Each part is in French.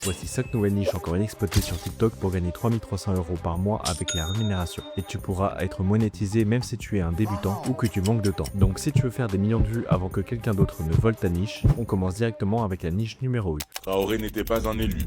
Voici 5 nouvelles niches encore inexploitées sur TikTok pour gagner 3300 € par mois avec la rémunération. Et tu pourras être monétisé même si tu es un débutant ou que tu manques de temps. Donc si tu veux faire des millions de vues avant que quelqu'un d'autre ne vole ta niche, on commence directement avec la niche numéro 1. Traoré n'était pas un élu.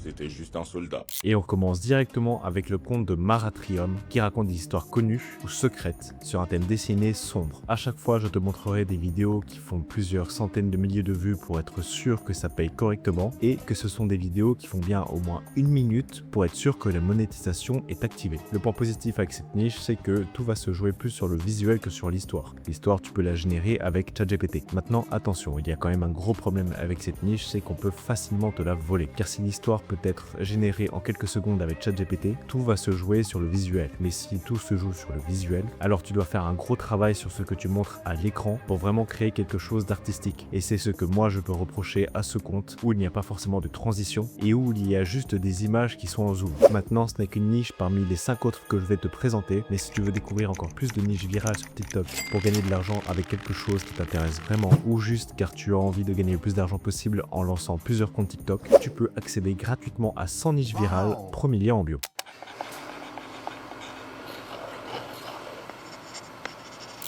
C'était juste un soldat. Et on commence directement avec le compte de Maratrium qui raconte des histoires connues ou secrètes sur un thème dessiné sombre. À chaque fois, je te montrerai des vidéos qui font plusieurs centaines de milliers de vues pour être sûr que ça paye correctement et que ce sont des vidéos qui font bien au moins 1 minute pour être sûr que la monétisation est activée. Le point positif avec cette niche, c'est que tout va se jouer plus sur le visuel que sur l'histoire. L'histoire, tu peux la générer avec ChatGPT. Maintenant, attention, il y a quand même un gros problème avec cette niche, c'est qu'on peut facilement te la voler. Car si l'histoire peut être généré en quelques secondes avec ChatGPT, tout va se jouer sur le visuel. Mais si tout se joue sur le visuel, alors tu dois faire un gros travail sur ce que tu montres à l'écran pour vraiment créer quelque chose d'artistique. Et c'est ce que moi je peux reprocher à ce compte où il n'y a pas forcément de transition et où il y a juste des images qui sont en zoom. Maintenant, ce n'est qu'une niche parmi les 5 autres que je vais te présenter, mais si tu veux découvrir encore plus de niches virales sur TikTok pour gagner de l'argent avec quelque chose qui t'intéresse vraiment ou juste car tu as envie de gagner le plus d'argent possible en lançant plusieurs comptes TikTok, tu peux accéder gratuitement à 100 niches virales, premier lien en bio.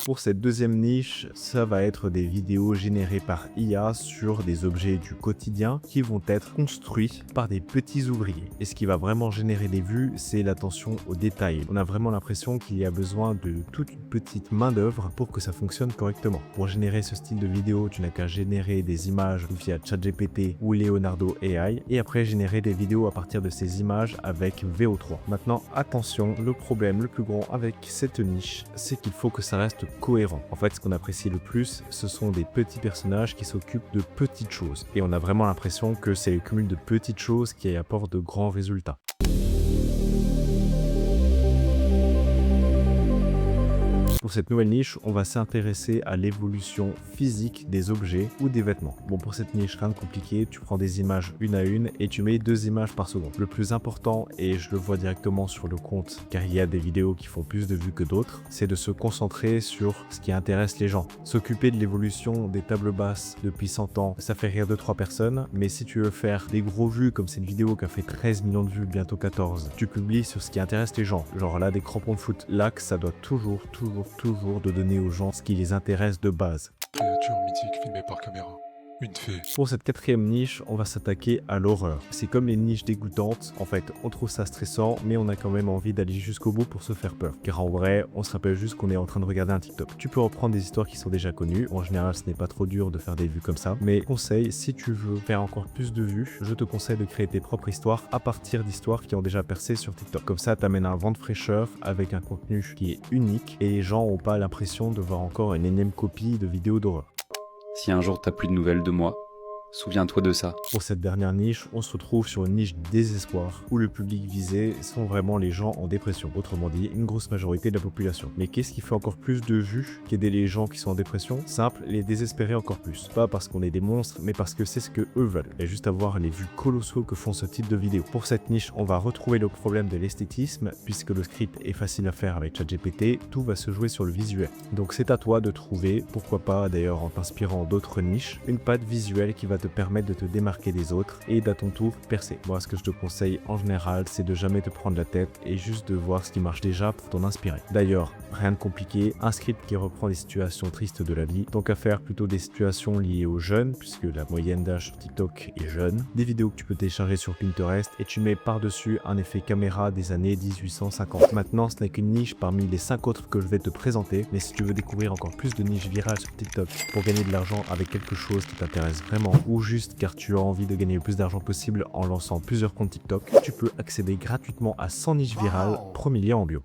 Pour cette deuxième niche, ça va être des vidéos générées par IA sur des objets du quotidien qui vont être construits par des petits ouvriers. Et ce qui va vraiment générer des vues, c'est l'attention aux détails. On a vraiment l'impression qu'il y a besoin de toute une petite main d'œuvre pour que ça fonctionne correctement. Pour générer ce style de vidéo, tu n'as qu'à générer des images via ChatGPT ou Leonardo AI et après générer des vidéos à partir de ces images avec VO3. Maintenant, attention, le problème le plus grand avec cette niche, c'est qu'il faut que ça reste cohérent. En fait, ce qu'on apprécie le plus, ce sont des petits personnages qui s'occupent de petites choses. Et on a vraiment l'impression que c'est le cumul de petites choses qui apportent de grands résultats. Pour cette nouvelle niche, on va s'intéresser à l'évolution physique des objets ou des vêtements. Bon, pour cette niche, rien de compliqué, tu prends des images une à une et tu mets 2 images par seconde. Le plus important, et je le vois directement sur le compte, car il y a des vidéos qui font plus de vues que d'autres, c'est de se concentrer sur ce qui intéresse les gens. S'occuper de l'évolution des tables basses depuis 100 ans, ça fait rire 2-3 personnes, mais si tu veux faire des gros vues comme cette vidéo qui a fait 13 millions de vues, bientôt 14, tu publies sur ce qui intéresse les gens. Genre là, des crampons de foot. Là, que ça doit toujours de donner aux gens ce qui les intéresse de base. Créature mythique filmée par caméra. Une fée. Pour cette quatrième niche, on va s'attaquer à l'horreur. C'est comme les niches dégoûtantes, en fait, on trouve ça stressant, mais on a quand même envie d'aller jusqu'au bout pour se faire peur. Car en vrai, on se rappelle juste qu'on est en train de regarder un TikTok. Tu peux reprendre des histoires qui sont déjà connues, en général ce n'est pas trop dur de faire des vues comme ça, mais conseil, si tu veux faire encore plus de vues, je te conseille de créer tes propres histoires à partir d'histoires qui ont déjà percé sur TikTok. Comme ça, t'amènes un vent de fraîcheur avec un contenu qui est unique et les gens n'ont pas l'impression de voir encore une énième copie de vidéos d'horreur. Si un jour t'as plus de nouvelles de moi, souviens-toi de ça. Pour cette dernière niche, on se retrouve sur une niche désespoir où le public visé sont vraiment les gens en dépression. Autrement dit, une grosse majorité de la population. Mais qu'est-ce qui fait encore plus de vues qu'aider les gens qui sont en dépression? Simple, les désespérer encore plus. Pas parce qu'on est des monstres, mais parce que c'est ce que eux veulent. Et juste à voir les vues colossaux que font ce type de vidéos. Pour cette niche, on va retrouver le problème de l'esthétisme, puisque le script est facile à faire avec ChatGPT, tout va se jouer sur le visuel. Donc c'est à toi de trouver, pourquoi pas d'ailleurs en t'inspirant d'autres niches, une patte visuelle qui va te permettre de te démarquer des autres et d'à ton tour percer. Moi, ce que je te conseille en général, c'est de jamais te prendre la tête et juste de voir ce qui marche déjà pour t'en inspirer. D'ailleurs, rien de compliqué, un script qui reprend des situations tristes de la vie, tant qu'à faire plutôt des situations liées aux jeunes, puisque la moyenne d'âge sur TikTok est jeune, des vidéos que tu peux télécharger sur Pinterest et tu mets par-dessus un effet caméra des années 1850. Maintenant, ce n'est qu'une niche parmi les 5 autres que je vais te présenter, mais si tu veux découvrir encore plus de niches virales sur TikTok pour gagner de l'argent avec quelque chose qui t'intéresse vraiment ou juste car tu as envie de gagner le plus d'argent possible en lançant plusieurs comptes TikTok, tu peux accéder gratuitement à 100 niches virales, premier lien en bio.